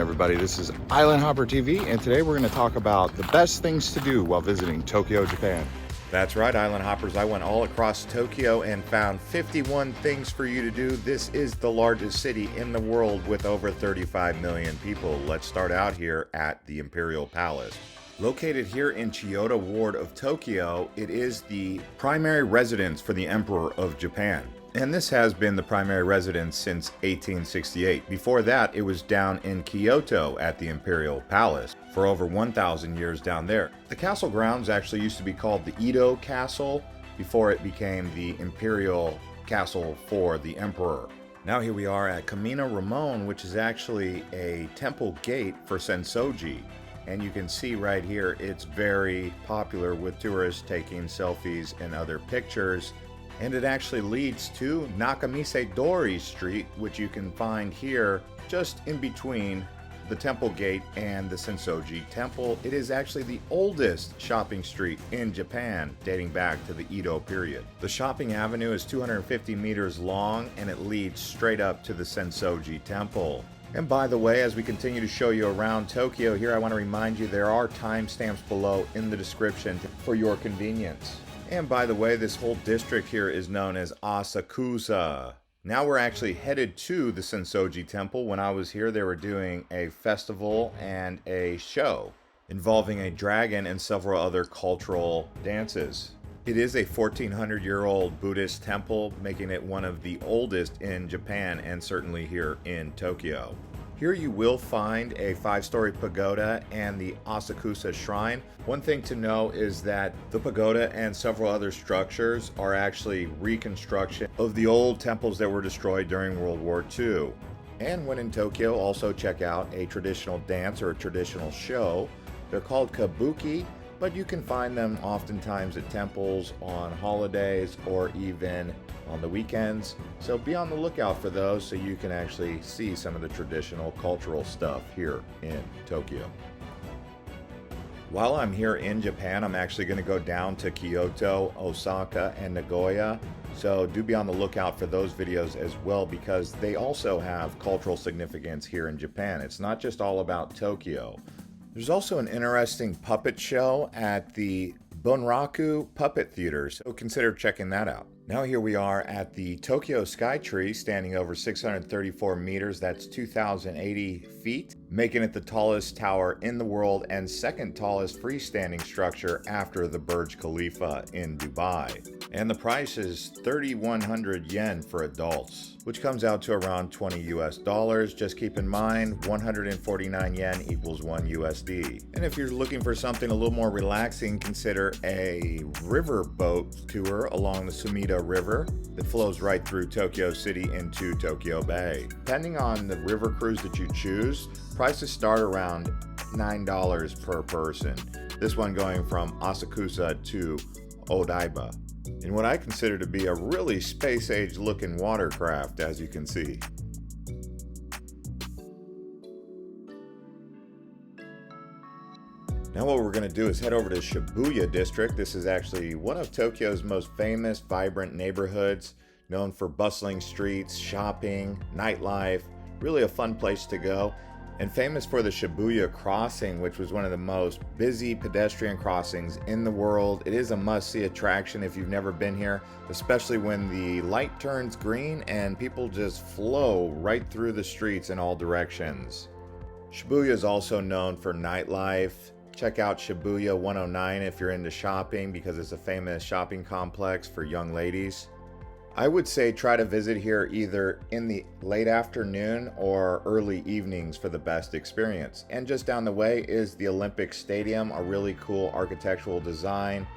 everybody, this is Island Hopper TV, and today we're going to talk about the best things to do while visiting Tokyo, Japan. That's right, Island Hoppers. I went all across Tokyo and found 51 things for you to do. This is the largest city in the world with over 35 million people. Let's start out here at the Imperial Palace. Located here in Chiyoda Ward of Tokyo, it is the primary residence for the Emperor of Japan. And this has been the primary residence since 1868. Before that, it was down in Kyoto at the Imperial Palace for over 1,000 years down there. The castle grounds actually used to be called the Edo Castle before it became the Imperial Castle for the Emperor. Now here we are at KAMINARIMON, which is actually a temple gate for Senso-Ji. And you can see right here, it's very popular with tourists taking selfies and other pictures. And it actually leads to NAKAMISE-DORI Street, which you can find here just in between the temple gate and the Senso-Ji temple. It is actually the oldest shopping street in Japan, dating back to the Edo period. The shopping avenue is 250 meters long and it leads straight up to the Senso-Ji temple. And by the way, as we continue to show you around Tokyo here, I want to remind you there are timestamps below in the description for your convenience. And by the way, this whole district here is known as Asakusa. Now we're actually headed to the Senso-Ji temple. When I was here, they were doing a festival and a show involving a dragon and several other cultural dances. It is a 1,400-year-old Buddhist temple, making it one of the oldest in Japan and certainly here in Tokyo. Here you will find a 5-story pagoda and the Asakusa Shrine. One thing to know is that the pagoda and several other structures are actually reconstruction of the old temples that were destroyed during World War II. And when in Tokyo, also check out a traditional dance or a traditional show. They're called kabuki, but you can find them oftentimes at temples on holidays or even on the weekends. So be on the lookout for those so you can actually see some of the traditional cultural stuff here in Tokyo. While I'm here in Japan, I'm actually going to go down to Kyoto, Osaka, and Nagoya. So do be on the lookout for those videos as well, because they also have cultural significance here in Japan. It's not just all about Tokyo. There's also an interesting puppet show at the Bunraku Puppet Theater, so consider checking that out. Now here we are at the Tokyo Skytree, standing over 634 meters, that's 2,080 feet, making it the tallest tower in the world and second tallest freestanding structure after the Burj Khalifa in Dubai. And the price is 3,100 yen for adults, which comes out to around 20 US dollars. Just keep in mind, 149 yen equals 1 USD. And if you're looking for something a little more relaxing, consider a river boat tour along the Sumida River that flows right through Tokyo City into Tokyo Bay. Depending on the river cruise that you choose, prices start around $9 per person. This one going from Asakusa to Odaiba, in what I consider to be a really space-age looking watercraft, as you can see. Now what we're going to do is head over to Shibuya district. This is actually one of Tokyo's most famous, vibrant neighborhoods, known for bustling streets, shopping, nightlife, really a fun place to go. And famous for the Shibuya crossing, which was one of the most busy pedestrian crossings in the world. It is a must-see attraction if you've never been here, especially when the light turns green and people just flow right through the streets in all directions. Shibuya is also known for nightlife. Check out Shibuya 109 if you're into shopping, because it's a famous shopping complex for young ladies. I would say try to visit here either in the late afternoon or early evenings for the best experience. And just down the way is the Olympic Stadium, a really cool architectural design.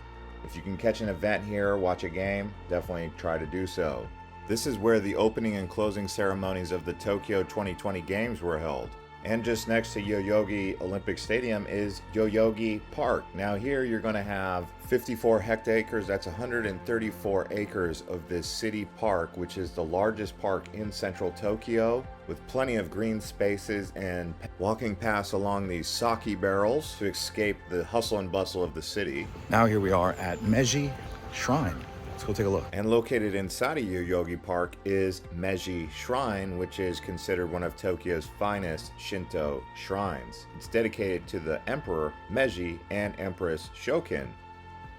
If you can catch an event here, watch a game, definitely try to do so. This is where the opening and closing ceremonies of the Tokyo 2020 Games were held. And just next to YOYOGI Olympic Stadium is YOYOGI Park. Now here you're going to have 54 hectares, that's 134 acres of this city park, which is the largest park in central Tokyo, with plenty of green spaces and walking paths along these sake barrels to escape the hustle and bustle of the city. Now here we are at MEIJI Shrine. Let's go take a look. And located inside of YOYOGI Park is MEIJI Shrine, which is considered one of Tokyo's finest Shinto shrines. It's dedicated to the Emperor Meiji and Empress Shokin.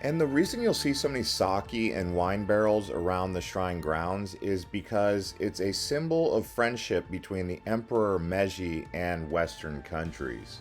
And the reason you'll see so many sake and wine barrels around the shrine grounds is because it's a symbol of friendship between the Emperor Meiji and Western countries.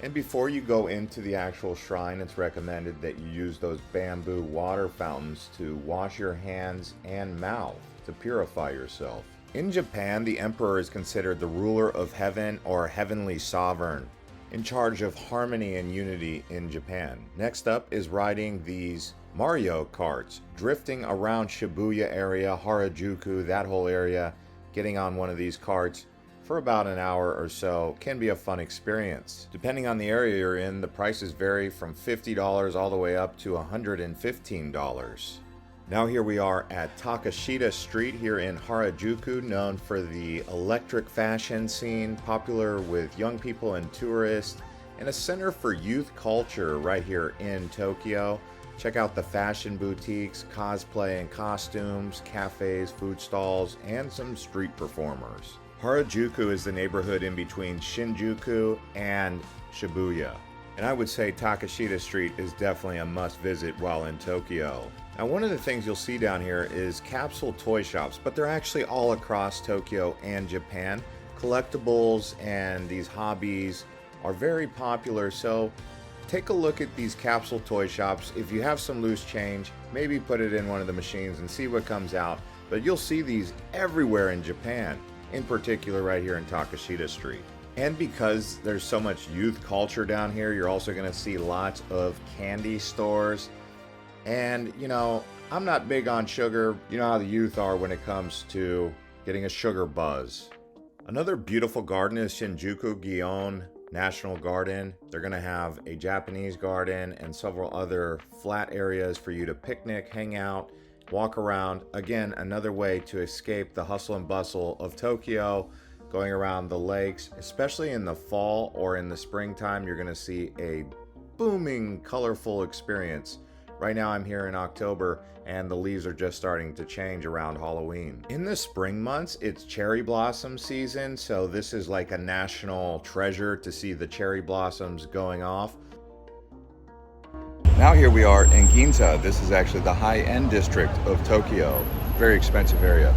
And before you go into the actual shrine, it's recommended that you use those bamboo water fountains to wash your hands and mouth to purify yourself. In Japan, the Emperor is considered the ruler of heaven or heavenly sovereign, in charge of harmony and unity in Japan. Next up is riding these Mario carts, drifting around Shibuya area, Harajuku, that whole area. Getting on one of these carts for about an hour or so can be a fun experience. Depending on the area you're in, the prices vary from $50 all the way up to $115. Now here we are at Takeshita Street here in Harajuku, known for the electric fashion scene, popular with young people and tourists, and a center for youth culture right here in Tokyo. Check out the fashion boutiques, cosplay and costumes, cafes, food stalls, and some street performers. Harajuku is the neighborhood in between Shinjuku and Shibuya. And I would say Takeshita Street is definitely a must visit while in Tokyo. Now, one of the things you'll see down here is capsule toy shops, but they're actually all across Tokyo and Japan. Collectibles and these hobbies are very popular, so take a look at these capsule toy shops. If you have some loose change, maybe put it in one of the machines and see what comes out. But you'll see these everywhere in Japan, in particular right here in Takeshita Street. And because there's so much youth culture down here, you're also going to see lots of candy stores. And, you know, I'm not big on sugar. You know how the youth are when it comes to getting a sugar buzz. Another beautiful garden is Shinjuku GYEON National Garden. They're going to have a Japanese garden and several other flat areas for you to picnic, hang out, walk around. Again, another way to escape the hustle and bustle of Tokyo, going around the lakes. Especially in the fall or in the springtime, you're going to see a booming, colorful experience. Right now I'm here in October and the leaves are just starting to change around Halloween. In the spring months, it's cherry blossom season, so this is like a national treasure to see the cherry blossoms going off. Now here we are in Ginza. This is actually the high-end district of Tokyo. Very expensive area.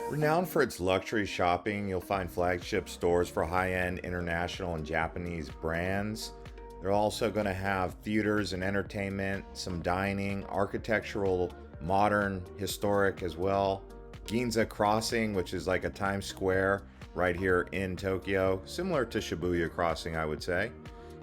Renowned for its luxury shopping, you'll find flagship stores for high-end international and Japanese brands. They're also going to have theaters and entertainment, some dining, architectural, modern, historic as well. Ginza Crossing, which is like a Times Square right here in Tokyo, similar to Shibuya Crossing, I would say.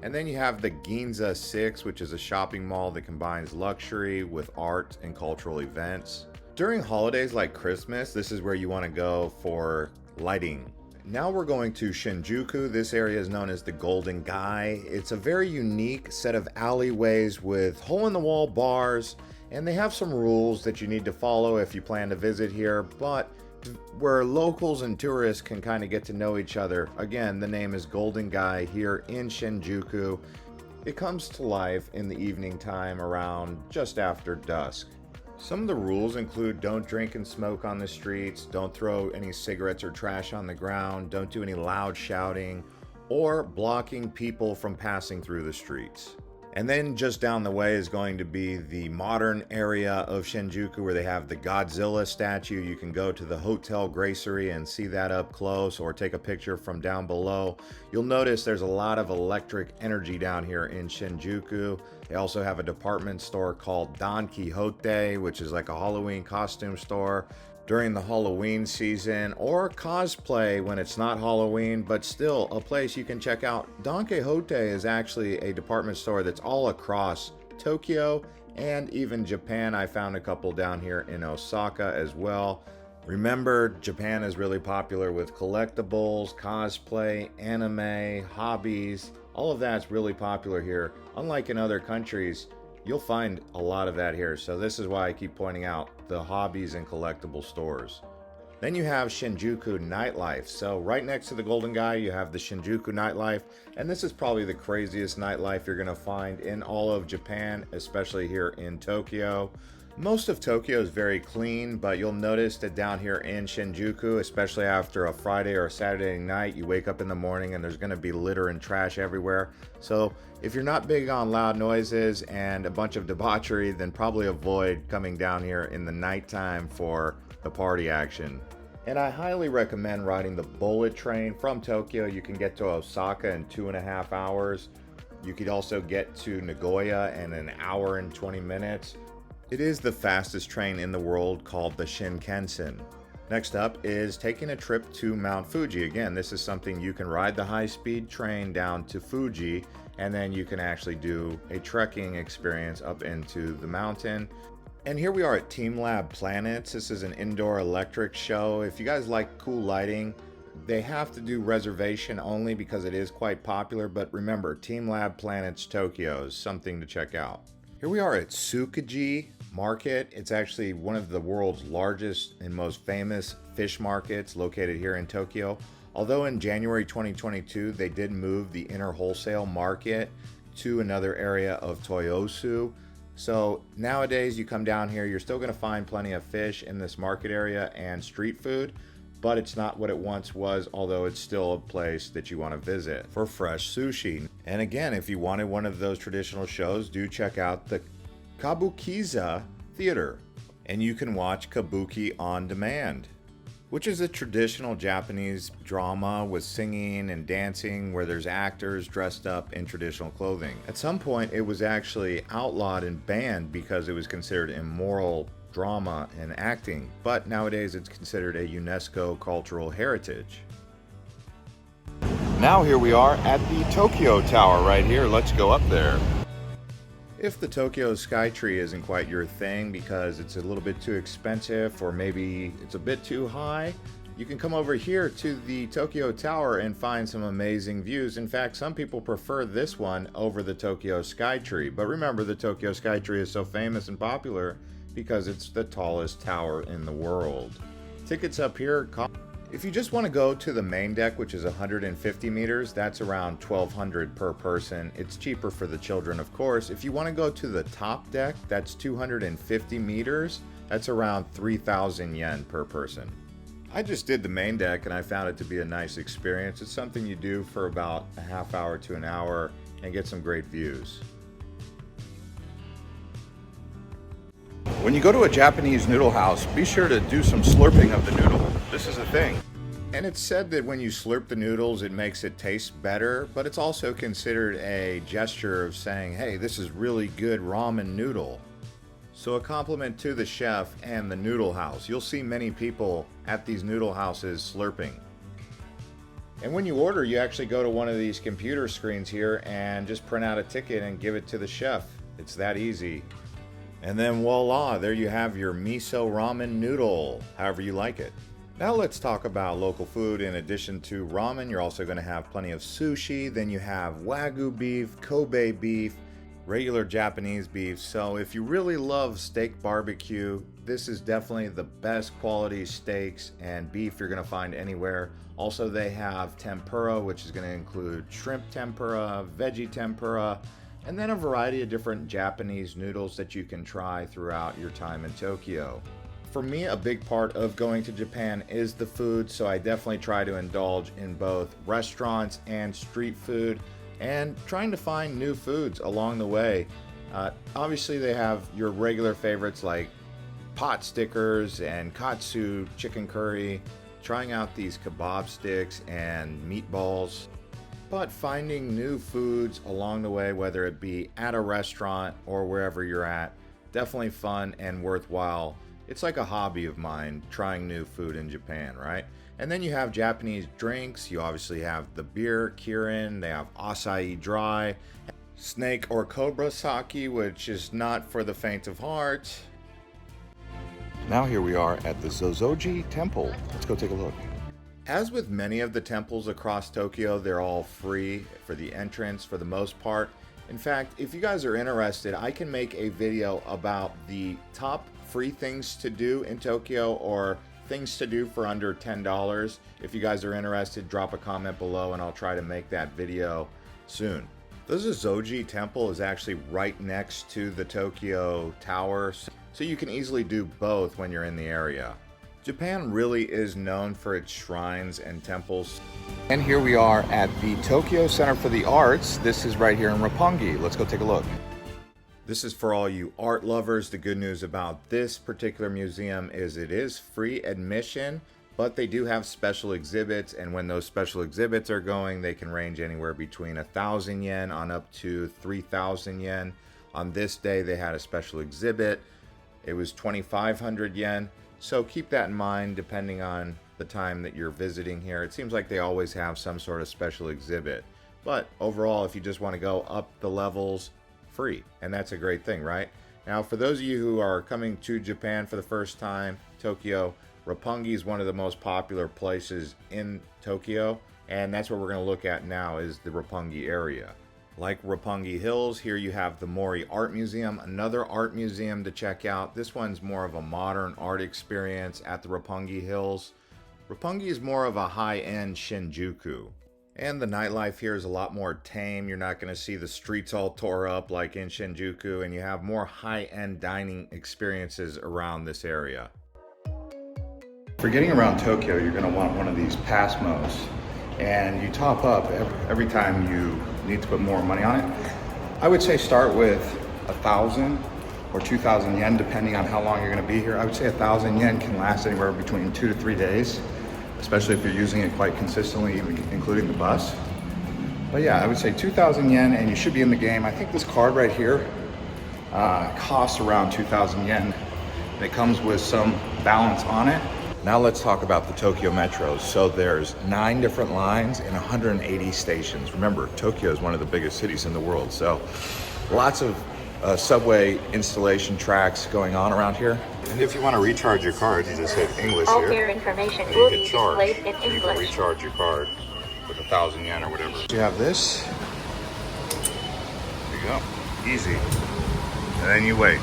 And then you have the Ginza 6, which is a shopping mall that combines luxury with art and cultural events. During holidays like Christmas, this is where you want to go for lighting. Now we're going to Shinjuku. This area is known as the Golden Guy. It's a very unique set of alleyways with hole-in-the-wall bars, and they have some rules that you need to follow if you plan to visit here, but where locals and tourists can kind of get to know each other. Again, the name is Golden Guy here in Shinjuku. It comes to life in the evening time around just after dusk. Some of the rules include don't drink and smoke on the streets, don't throw any cigarettes or trash on the ground, don't do any loud shouting, or blocking people from passing through the streets. And then just down the way is going to be the modern area of Shinjuku where they have the Godzilla statue. You can go to the Hotel Gracery and see that up close or take a picture from down below. You'll notice there's a lot of electric energy down here in Shinjuku. They also have a department store called Don Quixote, which is like a Halloween costume store during the Halloween season, or cosplay when it's not Halloween, but still a place you can check out. Don Quixote is actually a department store that's all across Tokyo and even Japan. I found a couple down here in Osaka as well. Remember, Japan is really popular with collectibles, cosplay, anime, hobbies. All of that's really popular here. Unlike in other countries, you'll find a lot of that here. So this is why I keep pointing out the hobbies and collectible stores. Then you have Shinjuku nightlife. So right next to the Golden Guy, you have the Shinjuku nightlife. And this is probably the craziest nightlife you're going to find in all of Japan, especially here in Tokyo. Most of Tokyo is very clean, but you'll notice that down here in Shinjuku, especially after a Friday or a Saturday night, you wake up in the morning and there's going to be litter and trash everywhere. So if you're not big on loud noises and a bunch of debauchery, then probably avoid coming down here in the nighttime for the party action. And I highly recommend riding the bullet train from Tokyo. You can get to Osaka in 2.5 hours. You could also get to Nagoya in an hour and 20 minutes. It is the fastest train in the world, called the Shinkansen. Next up is taking a trip to Mt Fuji. Again, this is something you can ride the high-speed train down to Fuji, and then you can actually do a trekking experience up into the mountain. And here we are at TEAMLAB Planets. This is an indoor electric show. If you guys like cool lighting, they have to do reservation only because it is quite popular, but remember, TEAMLAB Planets Tokyo is something to check out. Here we are at TSUKJI Market. It's actually one of the world's largest and most famous fish markets located here in Tokyo. Although in January 2022, they did move the inner wholesale market to another area of Toyosu. So nowadays you come down here, you're still going to find plenty of fish in this market area and street food, but it's not what it once was, although it's still a place that you want to visit for fresh sushi. And again, if you wanted one of those traditional shows, do check out the KABUKIZA Theater, and you can watch Kabuki on demand, which is a traditional Japanese drama with singing and dancing where there's actors dressed up in traditional clothing. At some point, it was actually outlawed and banned because it was considered immoral drama and acting, but nowadays it's considered a UNESCO cultural heritage. Now here we are at the Tokyo Tower right here. Let's go up there. If the Tokyo Skytree isn't quite your thing because it's a little bit too expensive or maybe it's a bit too high, you can come over here to the Tokyo Tower and find some amazing views. In fact, some people prefer this one over the Tokyo Skytree. But remember, the Tokyo Skytree is so famous and popular because it's the tallest tower in the world. Tickets up here cost. If you just want to go to the main deck, which is 150 meters, that's around $1,200 per person. It's cheaper for the children, of course. If you want to go to the top deck, that's 250 meters. That's around 3,000 yen per person. I just did the main deck and I found it to be a nice experience. It's something you do for about a half hour to an hour and get some great views. When you go to a Japanese noodle house, be sure to do some slurping of the noodle. This is a thing. And it's said that when you slurp the noodles, it makes it taste better, but it's also considered a gesture of saying, hey, this is really good ramen noodle. So a compliment to the chef and the noodle house. You'll see many people at these noodle houses slurping. And when you order, you actually go to one of these computer screens here and just print out a ticket and give it to the chef. It's that easy. And then voila, there you have your miso ramen noodle, however you like it. Now let's talk about local food. In addition to ramen, you're also going to have plenty of sushi. Then you have Wagyu beef, Kobe beef, regular Japanese beef. So if you really love steak barbecue, this is definitely the best quality steaks and beef you're going to find anywhere. Also, they have tempura, which is going to include shrimp tempura, veggie tempura, and then a variety of different Japanese noodles that you can try throughout your time in Tokyo. For me, a big part of going to Japan is the food, so I definitely try to indulge in both restaurants and street food and trying to find new foods along the way. Obviously, they have your regular favorites like pot stickers and katsu chicken curry, trying out these kebab sticks and meatballs. But finding new foods along the way, whether it be at a restaurant or wherever you're at, definitely fun and worthwhile. It's like a hobby of mine, trying new food in Japan, right? And then you have Japanese drinks. You obviously have the beer, Kirin. They have acai dry, snake or cobra sake, which is not for the faint of heart. Now here we are at the ZOZOJI temple. Let's go take a look. As with many of the temples across Tokyo, they're all free for the entrance for the most part. In fact, if you guys are interested, I can make a video about the top free things to do in Tokyo or things to do for under $10. If you guys are interested, drop a comment below and I'll try to make that video soon. The ZOZOJI temple is actually right next to the Tokyo Tower. so you can easily do both when you're in the area. Japan really is known for its shrines and temples. And here we are at the Tokyo Center for the Arts. This is right here in Roppongi. Let's go take a look. This is for all you art lovers. The good news about this particular museum is it is free admission, but they do have special exhibits, and when those special exhibits are going, they can range anywhere between 1,000 yen on up to 3,000 yen. On this day, they had a special exhibit. It was 2,500 yen, so keep that in mind depending on the time that you're visiting here. It seems like they always have some sort of special exhibit, but overall, if you just want to go up the levels, free, and that's a great thing, right? Now, for those of you who are coming to Japan for the first time, Tokyo, Roppongi is one of the most popular places in Tokyo, and that's what we're going to look at now is the Roppongi area. Like Roppongi Hills, here you have the Mori Art Museum, another art museum to check out. This one's more of a modern art experience at the Roppongi Hills. Roppongi is more of a high-end Shinjuku. And the nightlife here is a lot more tame. You're not going to see the streets all tore up like in Shinjuku, and you have more high-end dining experiences around this area. For getting around Tokyo, you're going to want one of these Passmos, and you top up every time you need to put more money on it. I would say start with 1,000 or 2,000 yen, depending on how long you're going to be here. I would say 1,000 yen can last anywhere between 2 to 3 days, especially if you're using it quite consistently, including the bus. But yeah, I would say 2,000 yen and you should be in the game. I think this card right here costs around 2,000 yen. And it comes with some balance on it. Now let's talk about the Tokyo Metro. So there's 9 different lines and 180 stations. Remember, Tokyo is one of the biggest cities in the world. So lots of subway installation tracks going on around here. And if you want to recharge your card, you just hit English All here. fare information And will you be hit charge. displayed in And you can English. recharge your card with 1,000 yen or whatever. You have this. There you go. Easy. And then you wait.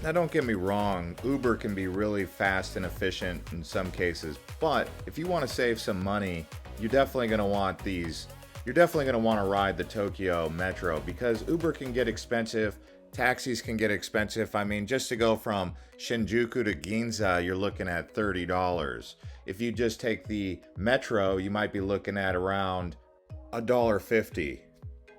Now don't get me wrong, Uber can be really fast and efficient in some cases, but if you want to save some money, you're definitely going to want these. You're definitely going to want to ride the Tokyo Metro because Uber can get expensive, taxis can get expensive. I mean, just to go from Shinjuku to Ginza, you're looking at $30. If you just take the Metro, you might be looking at around $1.50.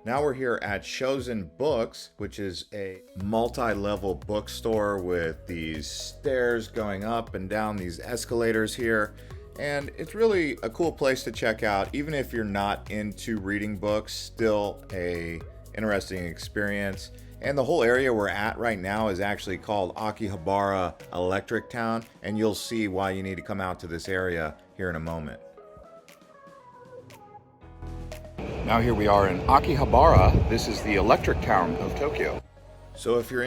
Now we're here at SHOSEN Books, which is a multi-level bookstore with these stairs going up and down these escalators here. And it's really a cool place to check out, even if you're not into reading books, still a interesting experience. And the whole area we're at right now is actually called AKIHABARA Electric Town, and you'll see why you need to come out to this area here in a moment. Now here we are in Akihabara. This is the electric town of Tokyo. So if you're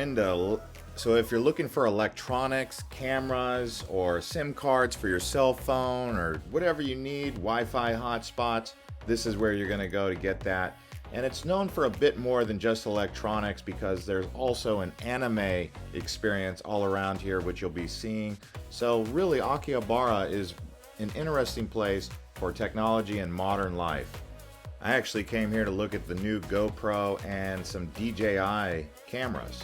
looking for electronics, cameras, or SIM cards for your cell phone, or whatever you need, Wi-Fi hotspots, this is where you're going to go to get that. And it's known for a bit more than just electronics because there's also an anime experience all around here, which you'll be seeing. So really, Akihabara is an interesting place for technology and modern life. I actually came here to look at the new GoPro and some DJI cameras.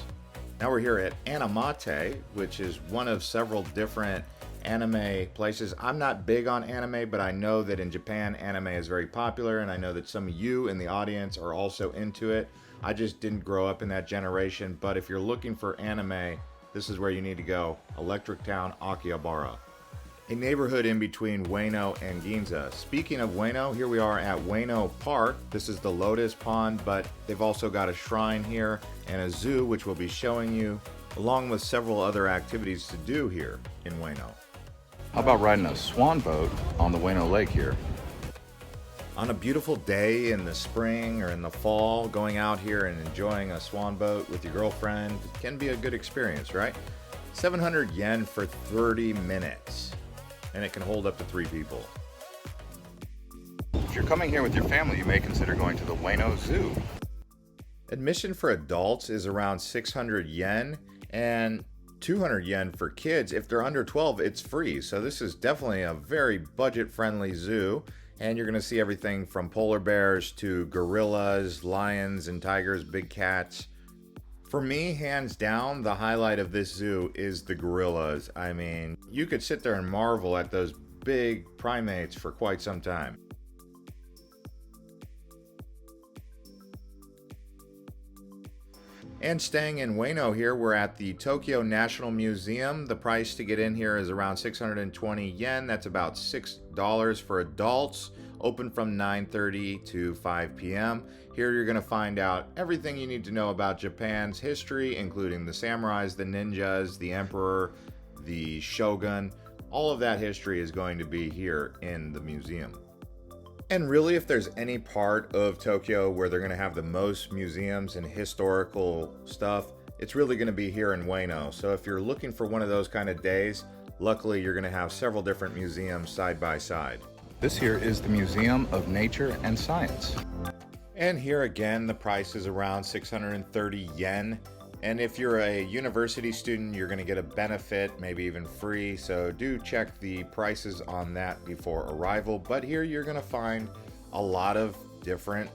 Now we're here at ANIMATE, which is one of several different anime places. I'm not big on anime, but I know that in Japan, anime is very popular, and I know that some of you in the audience are also into it. I just didn't grow up in that generation, but if you're looking for anime, this is where you need to go. Electric Town, Akihabara. A neighborhood in between Ueno and Ginza. Speaking of Ueno, here we are at Ueno Park. This is the Lotus Pond, but they've also got a shrine here and a zoo, which we'll be showing you, along with several other activities to do here in Ueno. How about riding a swan boat on the Ueno Lake here? On a beautiful day in the spring or in the fall, going out here and enjoying a swan boat with your girlfriend can be a good experience, right? 700 yen for 30 minutes. And it can hold up to 3 people. If you're coming here with your family, you may consider going to the Ueno Zoo. Admission for adults is around 600 yen and 200 yen for kids. If they're under 12, it's free. So this is definitely a very budget-friendly zoo. And you're going to see everything from polar bears to gorillas, lions and tigers, big cats. For me, hands down, the highlight of this zoo is the gorillas. I mean, you could sit there and marvel at those big primates for quite some time. And staying in Ueno here, we're at the Tokyo National Museum. The price to get in here is around 620 yen. That's about $6 for adults. Open from 9:30 to 5 p.m. Here you're going to find out everything you need to know about Japan's history, including the samurais, the ninjas, the emperor, the shogun. All of that history is going to be here in the museum. And really, if there's any part of Tokyo where they're going to have the most museums and historical stuff, it's really going to be here in Ueno. So if you're looking for one of those kind of days, luckily you're going to have several different museums side by side. This here is the Museum of Nature and Science. And here again, the price is around 630 yen. And if you're a university student, you're going to get a benefit, maybe even free. So do check the prices on that before arrival. But here you're going to find a lot of different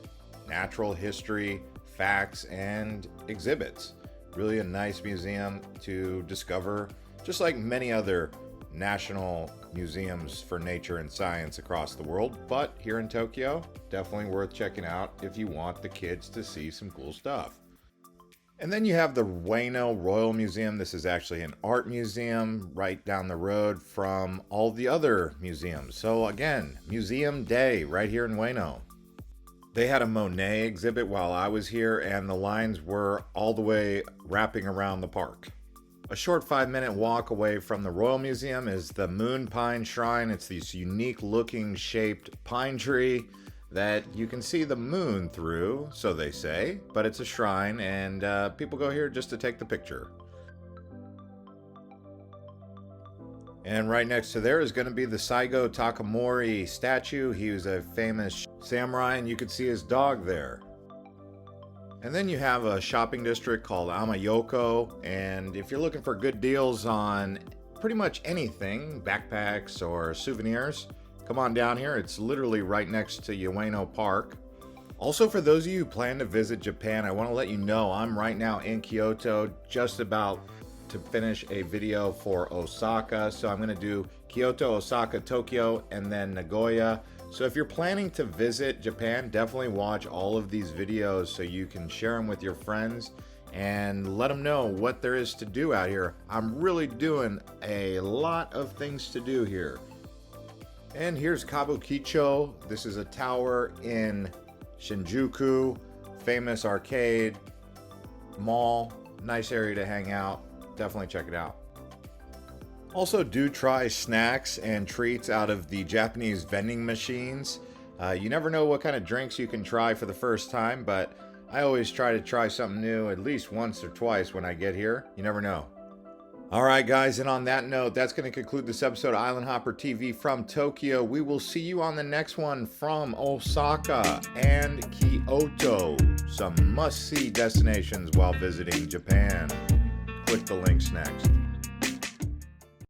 natural history, facts, and exhibits. Really a nice museum to discover, just like many other national museums for nature and science across the world. But here in Tokyo, definitely worth checking out if you want the kids to see some cool stuff. And then you have the Ueno Royal Museum. This is actually an art museum right down the road from all the other museums. So again, museum day right here in Ueno. They had a Monet exhibit while I was here, and the lines were all the way wrapping around the park. A short 5-minute walk away from the Royal Museum is the Moon Pine Shrine. It's this unique looking shaped pine tree that you can see the moon through, so they say, but it's a shrine, and people go here just to take the picture. And right next to there is going to be the Saigo Takamori statue. He was a famous samurai, and you could see his dog there. And then you have a shopping district called Amayoko, and if you're looking for good deals on pretty much anything, backpacks or souvenirs, come on down here. It's literally right next to Ueno Park. Also, for those of you who plan to visit Japan, I want to let you know I'm right now in Kyoto, just about to finish a video for Osaka. So I'm going to do Kyoto, Osaka, Tokyo, and then Nagoya. So if you're planning to visit Japan, definitely watch all of these videos so you can share them with your friends and let them know what there is to do out here. I'm really doing a lot of things to do here. And here's Kabukicho. This is a tower in Shinjuku, famous arcade, mall, nice area to hang out. Definitely check it out. Also, do try snacks and treats out of the Japanese vending machines. You never know what kind of drinks you can try for the first time, but I always try to try something new at least once or twice when I get here. You never know. Alright guys, and on that note, that's going to conclude this episode of Island Hopper TV from Tokyo. We will see you on the next one from Osaka and Kyoto. Some must-see destinations while visiting Japan. Click the links next.